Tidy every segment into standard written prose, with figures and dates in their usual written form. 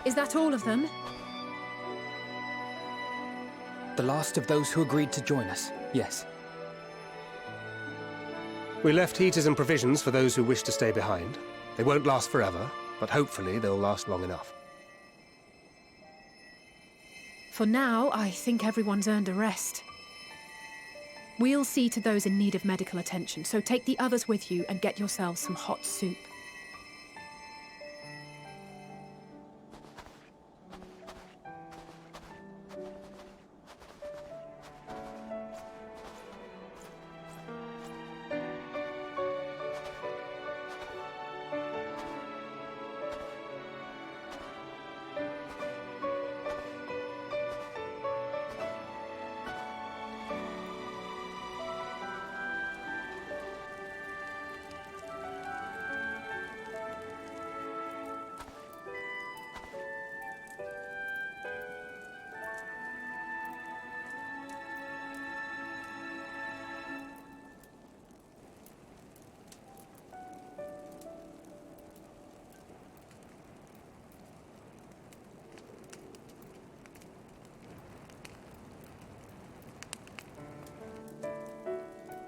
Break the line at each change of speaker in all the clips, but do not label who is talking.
Is that all of them?
The last of those who agreed to join us, yes.
We left heaters and provisions for those who wish to stay behind. They won't last forever, but hopefully they'll last long enough.
For now, I think everyone's earned a rest. We'll see to those in need of medical attention, so take the others with you and get yourselves some hot soup.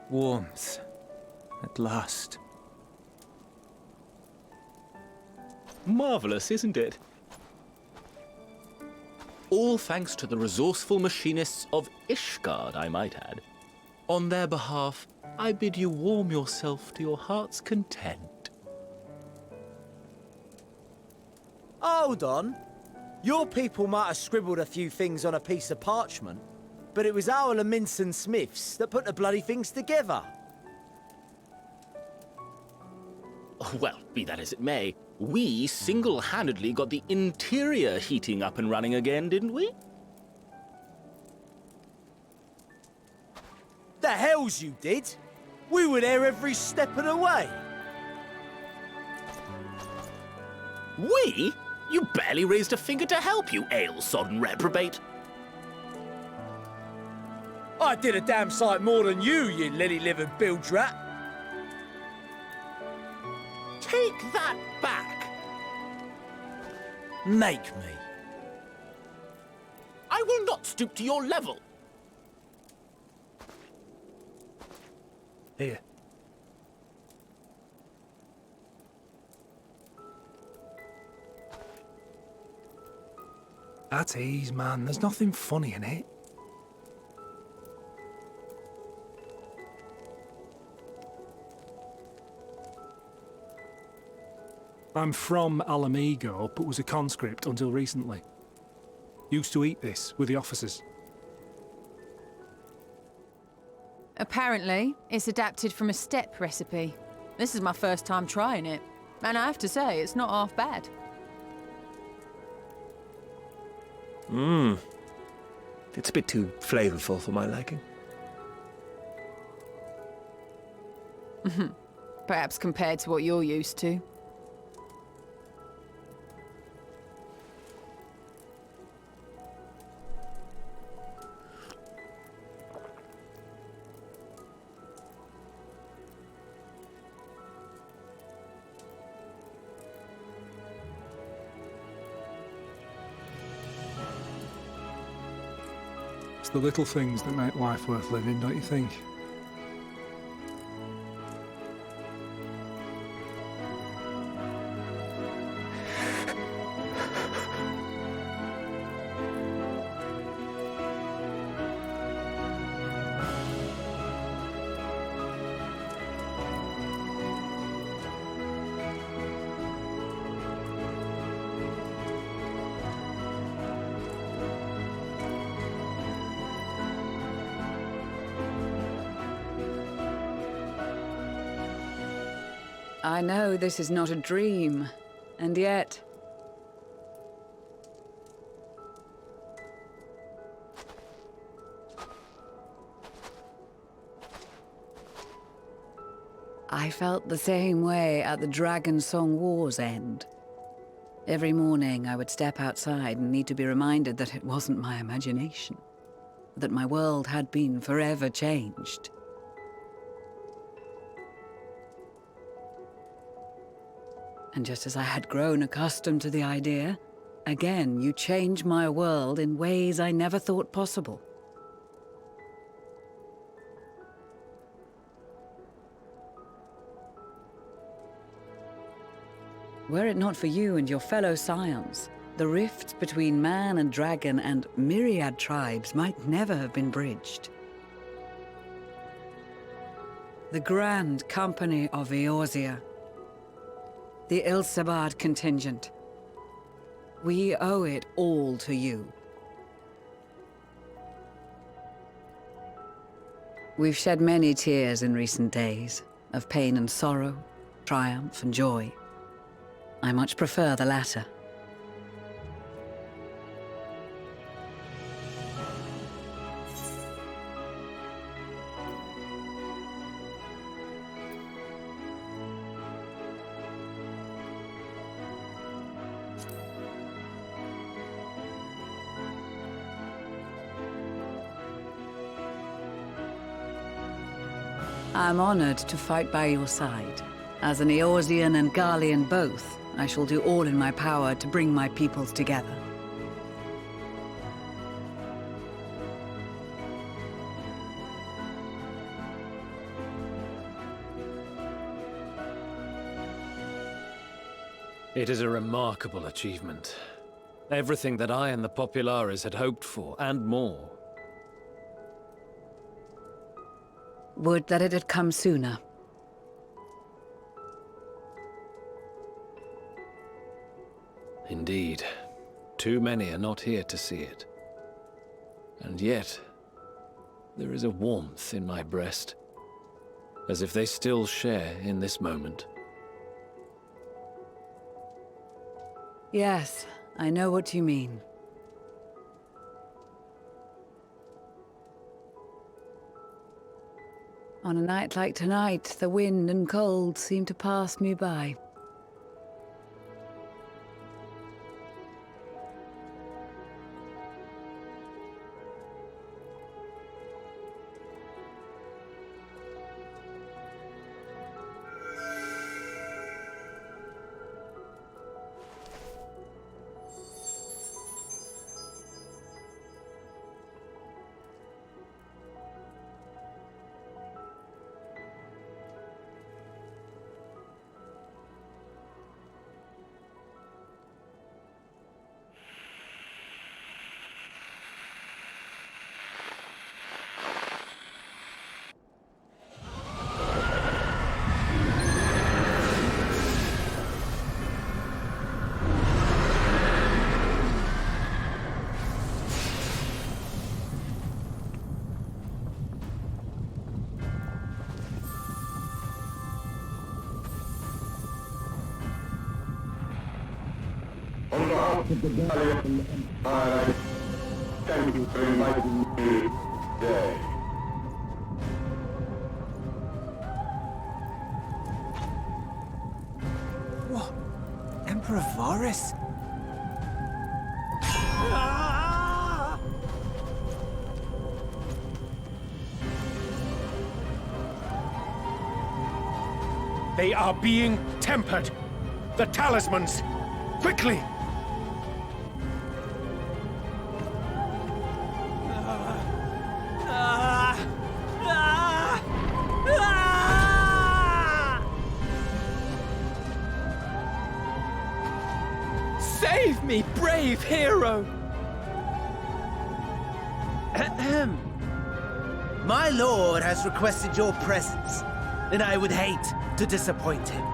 Warmth. At last.
Marvelous, isn't it? All thanks to the resourceful machinists of Ishgard, I might add. On their behalf, I bid you warm yourself to your heart's content.
Hold on. Your people might have scribbled a few things on a piece of parchment, but it was our Leminson Smiths that put the bloody things together.
Well, be that as it may, we single-handedly got the interior heating up and running again, didn't we?
The hells you did! We were there every step of the way.
We? You barely raised a finger to help, you ale-sodden reprobate.
I did a damn sight more than you lily-livered bilge rat.
Take that back.
Make me.
I will not stoop to your level.
Here.
At ease, man. There's nothing funny in it. I'm from Alamigo, but was a conscript until recently. Used to eat this with the officers.
Apparently, it's adapted from a steppe recipe. This is my first time trying it, and I have to say, it's not half bad.
It's a bit too flavorful for my liking.
Perhaps compared to what you're used to.
It's the little things that make life worth living, don't you think?
I know this is not a dream, and yet... I felt the same way at the Dragon Song War's end. Every morning I would step outside and need to be reminded that it wasn't my imagination, that my world had been forever changed. And just as I had grown accustomed to the idea, Again, you change my world in ways I never thought possible. Were it not for you and your fellow scions, the rifts between man and dragon and myriad tribes might never have been bridged. The Grand Company of Eorzea, the Ilsabard contingent. We owe it all to you. We've shed many tears in recent days, of pain and sorrow, triumph and joy. I much prefer the latter. I'm honored to fight by your side. As an Eorzean and Garlean both, I shall do all in my power to bring my peoples together.
It is a remarkable achievement. Everything that I and the Populares had hoped for, and more.
Would that it had come sooner.
Indeed. Too many are not here to see it. And yet, there is a warmth in my breast, as if they still share in this moment.
Yes, I know what you mean. On a night like tonight, the wind and cold seem to pass me by.
On behalf of the Gallian Empire, thank you for inviting me today.
What? Emperor Varus?
They are being tempered. The talismans! Quickly!
Save me, brave hero! Ahem. My lord has requested your presence, and I would hate to disappoint him.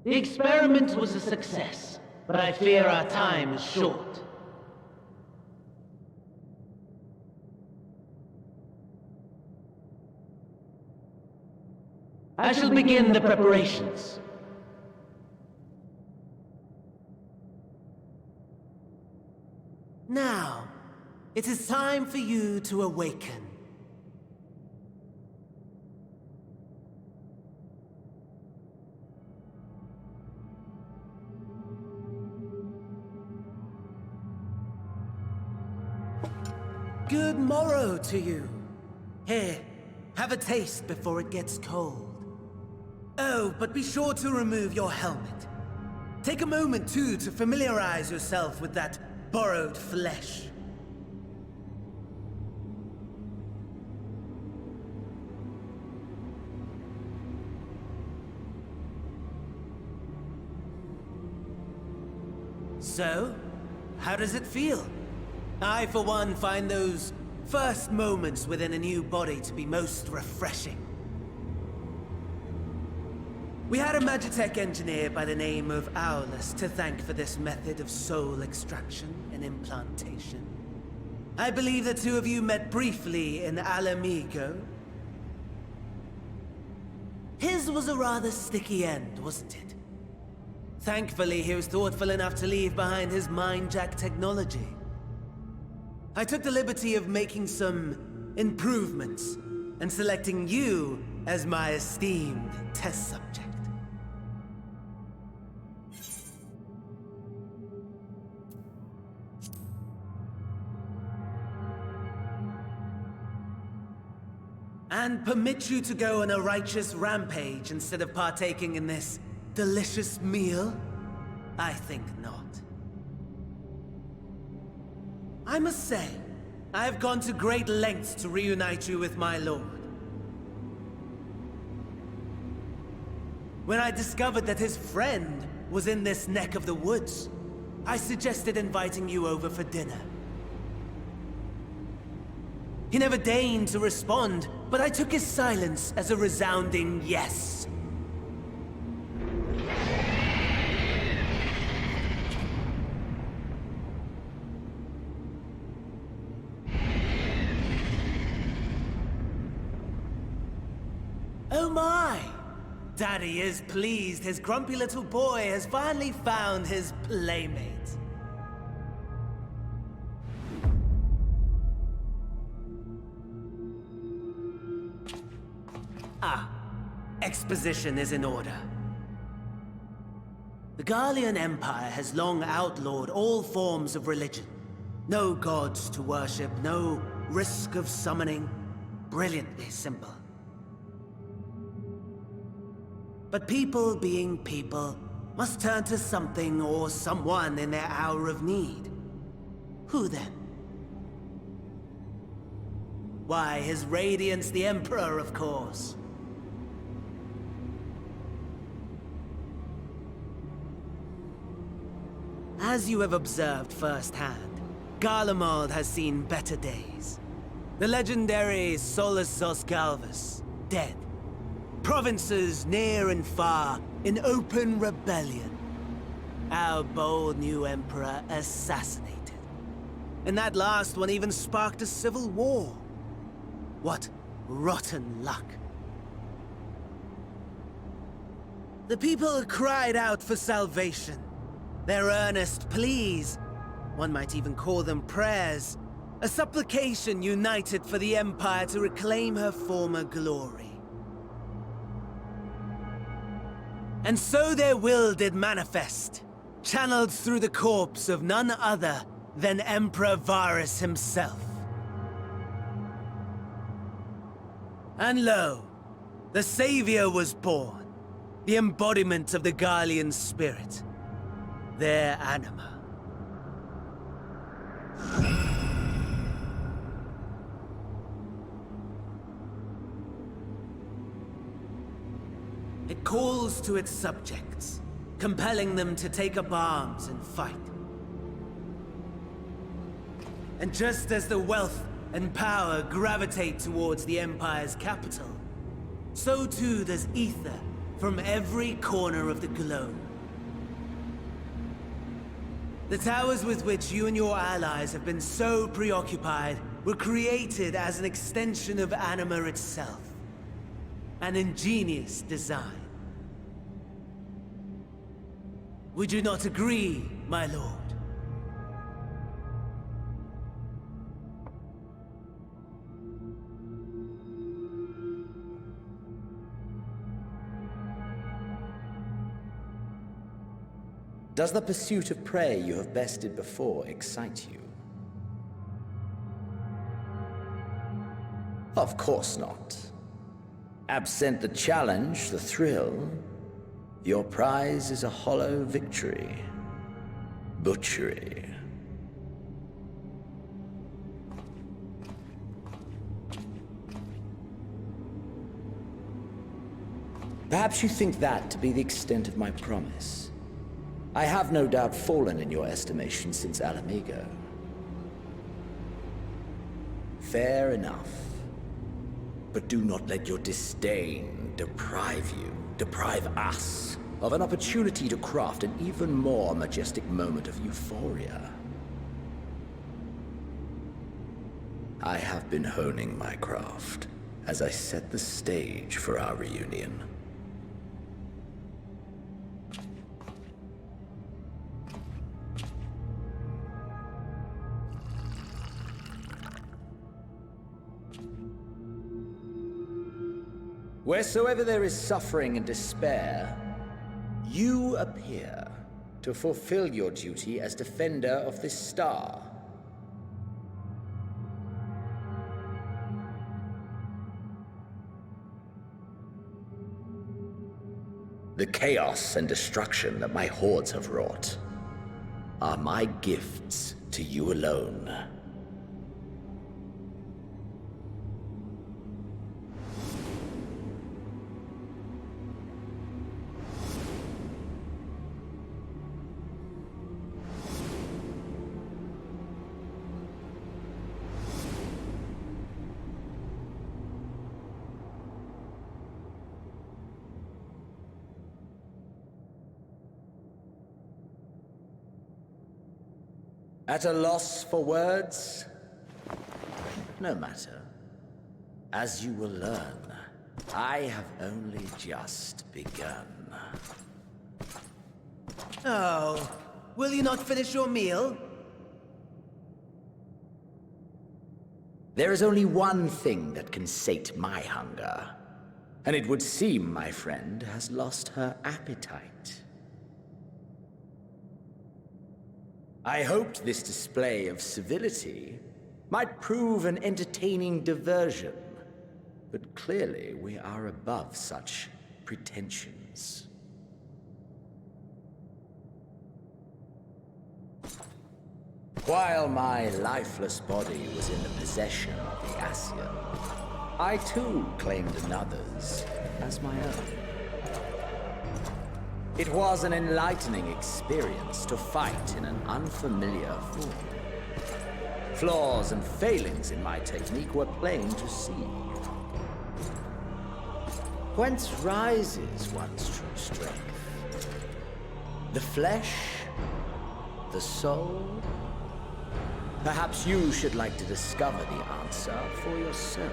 The experiment was a success, but I fear our time is short. I shall begin the preparations. Now, it is time for you to awaken.
Good morrow to you. Here, have a taste before it gets cold. Oh, but be sure to remove your helmet. Take a moment, too, to familiarize yourself with that borrowed flesh. So, how does it feel? I, for one, find those first moments within a new body to be most refreshing. We had a Magitech engineer by the name of Aulus to thank for this method of soul extraction and implantation. I believe the two of you met briefly in Alamigo. His was a rather sticky end, wasn't it? Thankfully, he was thoughtful enough to leave behind his mind-jack technology. I took the liberty of making some improvements and selecting you as my esteemed test subject. And permit you to go on a righteous rampage instead of partaking in this delicious meal? I think not. I must say, I have gone to great lengths to reunite you with my lord. When I discovered that his friend was in this neck of the woods, I suggested inviting you over for dinner. He never deigned to respond, but I took his silence as a resounding yes. Oh my! Daddy is pleased his grumpy little boy has finally found his playmate. Ah, exposition is in order. The Garlean Empire has long outlawed all forms of religion. No gods to worship, no risk of summoning. Brilliantly simple. But people being people must turn to something or someone in their hour of need. Who then? Why, His Radiance the Emperor, of course. As you have observed firsthand, Garlemald has seen better days. The legendary Solus Galvus, dead. Provinces near and far in open rebellion. Our bold new emperor assassinated. And that last one even sparked a civil war. What rotten luck. The people cried out for salvation. Their earnest pleas, one might even call them prayers, a supplication united for the Empire to reclaim her former glory. And so their will did manifest, channeled through the corpse of none other than Emperor Varus himself. And lo, the Savior was born, the embodiment of the Garlean spirit, their anima. It calls to its subjects, compelling them to take up arms and fight. And just as the wealth and power gravitate towards the Empire's capital, so too does ether from every corner of the globe. The towers with which you and your allies have been so preoccupied were created as an extension of Anima itself. An ingenious design. Would you not agree, my lord?
Does the pursuit of prey you have bested before excite you? Of course not. Absent the challenge, the thrill, your prize is a hollow victory. Butchery. Perhaps you think that to be the extent of my promise. I have no doubt fallen in your estimation since Alamigo. Fair enough. But do not let your disdain deprive us, of an opportunity to craft an even more majestic moment of euphoria. I have been honing my craft as I set the stage for our reunion. Wheresoever there is suffering and despair, you appear to fulfill your duty as defender of this star. The chaos and destruction that my hordes have wrought are my gifts to you alone. At a loss for words? No matter. As you will learn, I have only just begun.
Oh, will you not finish your meal?
There is only one thing that can sate my hunger, and it would seem my friend has lost her appetite. I hoped this display of civility might prove an entertaining diversion, but clearly we are above such pretensions. While my lifeless body was in the possession of the Ascian, I too claimed another's as my own. It was an enlightening experience to fight in an unfamiliar form. Flaws and failings in my technique were plain to see. Whence rises one's true strength? The flesh? The soul? Perhaps you should like to discover the answer for yourself.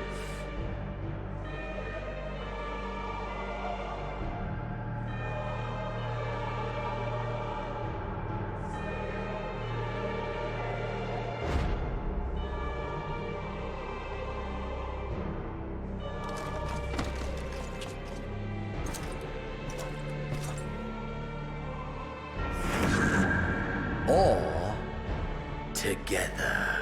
Or together.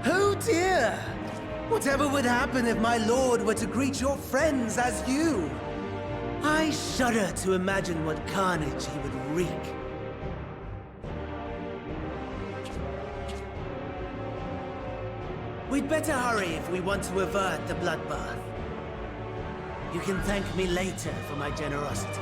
Oh dear! Whatever would happen if my lord were to greet your friends as you? I shudder to imagine what carnage he would wreak. We'd better hurry if we want to avert the bloodbath. You can thank me later for my generosity.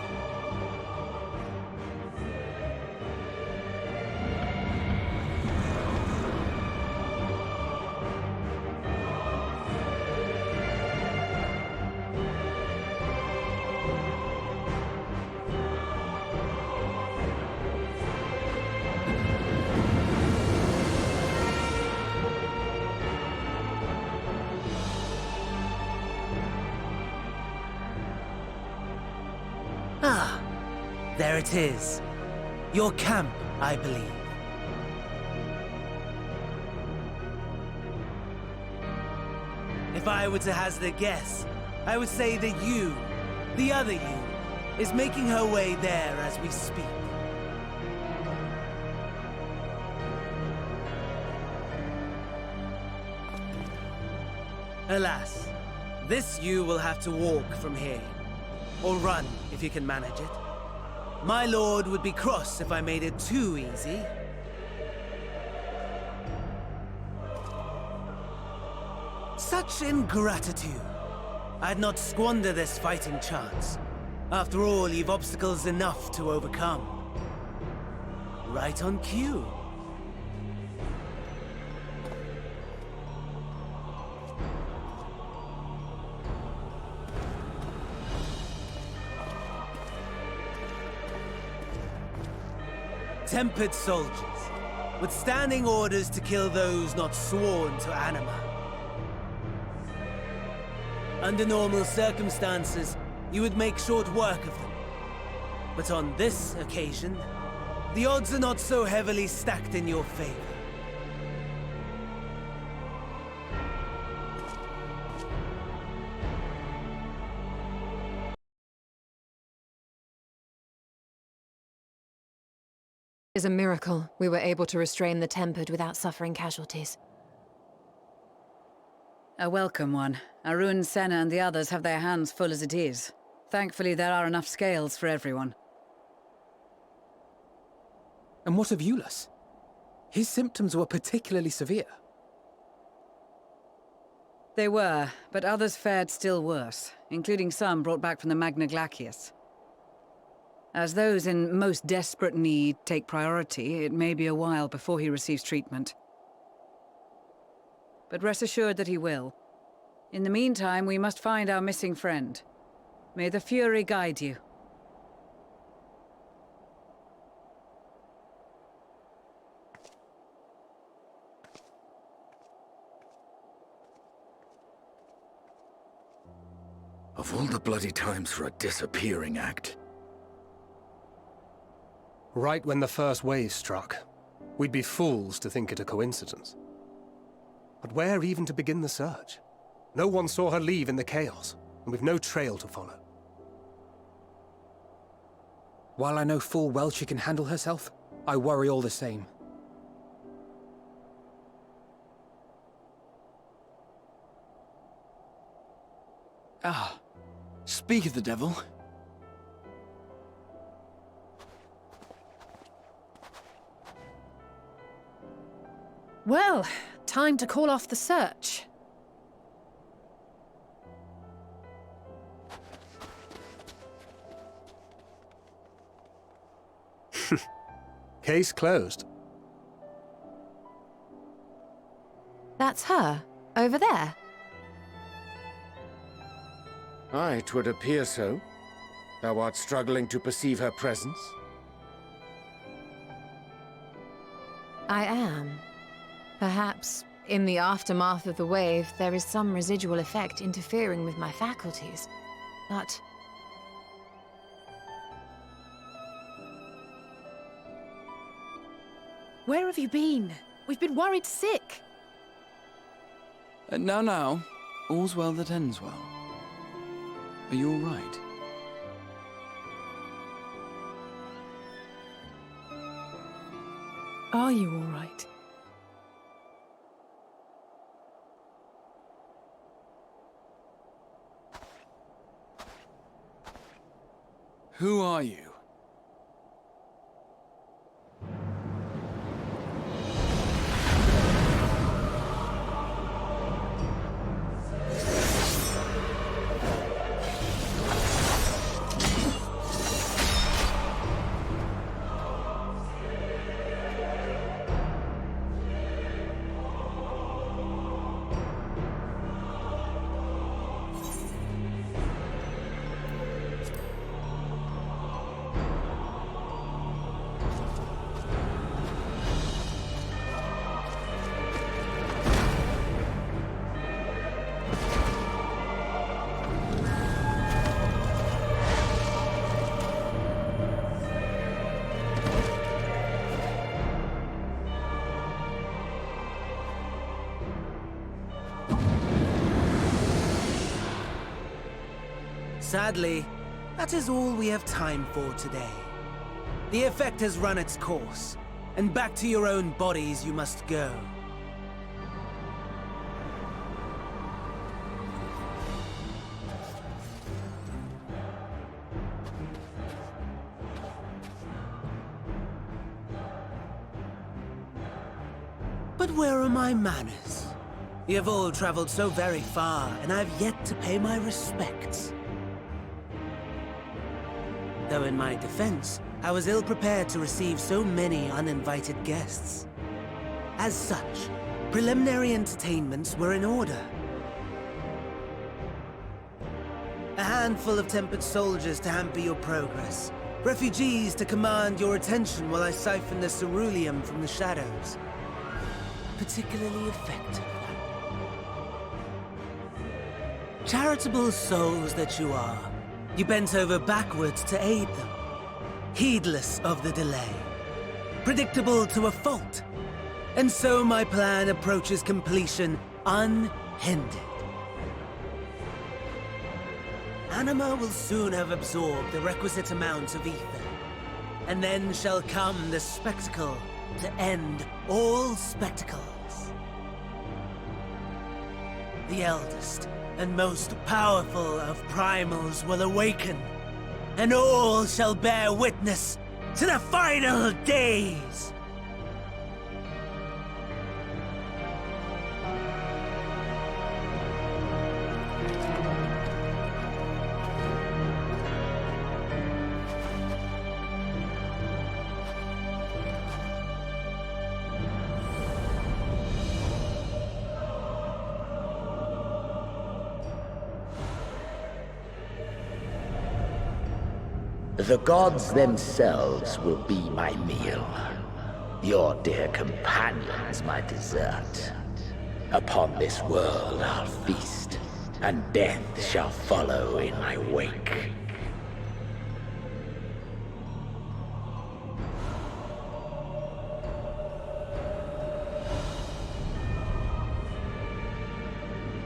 There it is. Your camp, I believe. If I were to hazard a guess, I would say that you, the other you, is making her way there as we speak. Alas, this you will have to walk from here. Or run, if you can manage it. My lord would be cross if I made it too easy. Such ingratitude. I'd not squander this fighting chance. After all, you've obstacles enough to overcome. Right on cue. Tempered soldiers, withstanding orders to kill those not sworn to Anima. Under normal circumstances, you would make short work of them. But on this occasion, the odds are not so heavily stacked in your favor.
It is a miracle we were able to restrain the Tempered without suffering casualties.
A welcome one. Arun, Senna and the others have their hands full as it is. Thankfully, there are enough scales for everyone.
And what of Eulus? His symptoms were particularly severe.
They were, but others fared still worse, including some brought back from the Magna Glacius. As those in most desperate need take priority, it may be a while before he receives treatment. But rest assured that he will. In the meantime, we must find our missing friend. May the Fury guide you.
Of all the bloody times for a disappearing act.
Right when the first wave struck, we'd be fools to think it a coincidence. But where even to begin the search? No one saw her leave in the chaos, and we've no trail to follow.
While I know full well she can handle herself, I worry all the same.
Ah, speak of the devil.
Well, time to call off the search.
Case closed.
That's her, over there.
Aye, 'twould appear so. Thou art struggling to perceive her presence?
I am. Perhaps, in the aftermath of the wave, there is some residual effect interfering with my faculties. But...
Where have you been? We've been worried sick.
Now, all's well that ends well. Are you all right?
Are you all right?
Who are you?
Sadly, that is all we have time for today. The effect has run its course, and back to your own bodies you must go. But where are my manners? You have all traveled so very far, and I have yet to pay my respects. Though in my defense, I was ill-prepared to receive so many uninvited guests. As such, preliminary entertainments were in order. A handful of tempered soldiers to hamper your progress. Refugees to command your attention while I siphon the ceruleum from the shadows. Particularly effective. Charitable souls that you are, you bent over backwards to aid them, heedless of the delay, predictable to a fault. And so my plan approaches completion unhindered. Anima will soon have absorbed the requisite amount of ether, and then shall come the spectacle to end all spectacles. The eldest and most powerful of primals will awaken, and all shall bear witness to the final days!
The gods themselves will be my meal. Your dear companions my dessert. Upon this world I'll feast, and death shall follow in my wake.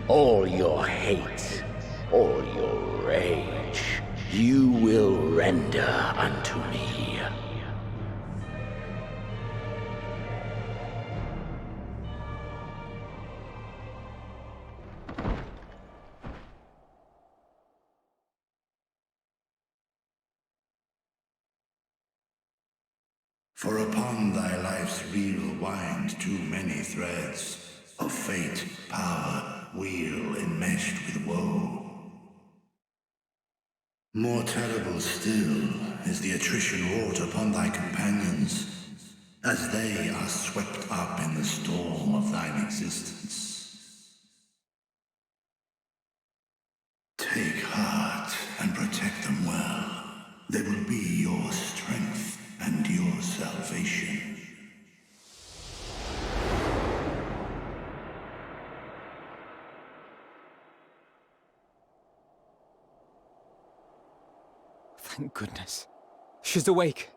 All your hate, all your rage, you will render unto me.
For upon thy life's reel wind too many threads of fate, power, wheel enmeshed with woe. More terrible still is the attrition wrought upon thy companions, as they are swept up in the storm of thine existence. Take heart and protect them well. They will be your strength and your salvation.
Thank goodness. She's awake.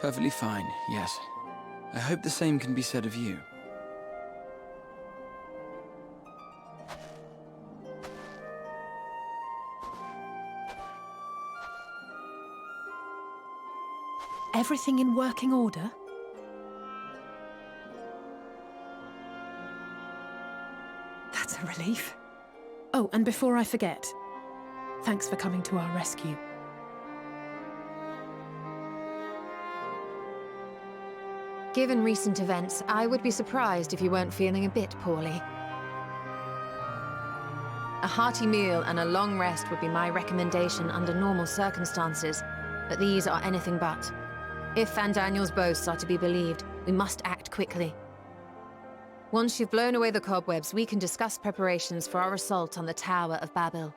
Perfectly fine, yes. I hope the same can be said of you.
Everything in working order? That's a relief. Oh, and before I forget, thanks for coming to our rescue.
Given recent events, I would be surprised if you weren't feeling a bit poorly. A hearty meal and a long rest would be my recommendation under normal circumstances, but these are anything but. If Van Daniel's boasts are to be believed, we must act quickly. Once you've blown away the cobwebs, we can discuss preparations for our assault on the Tower of Babel.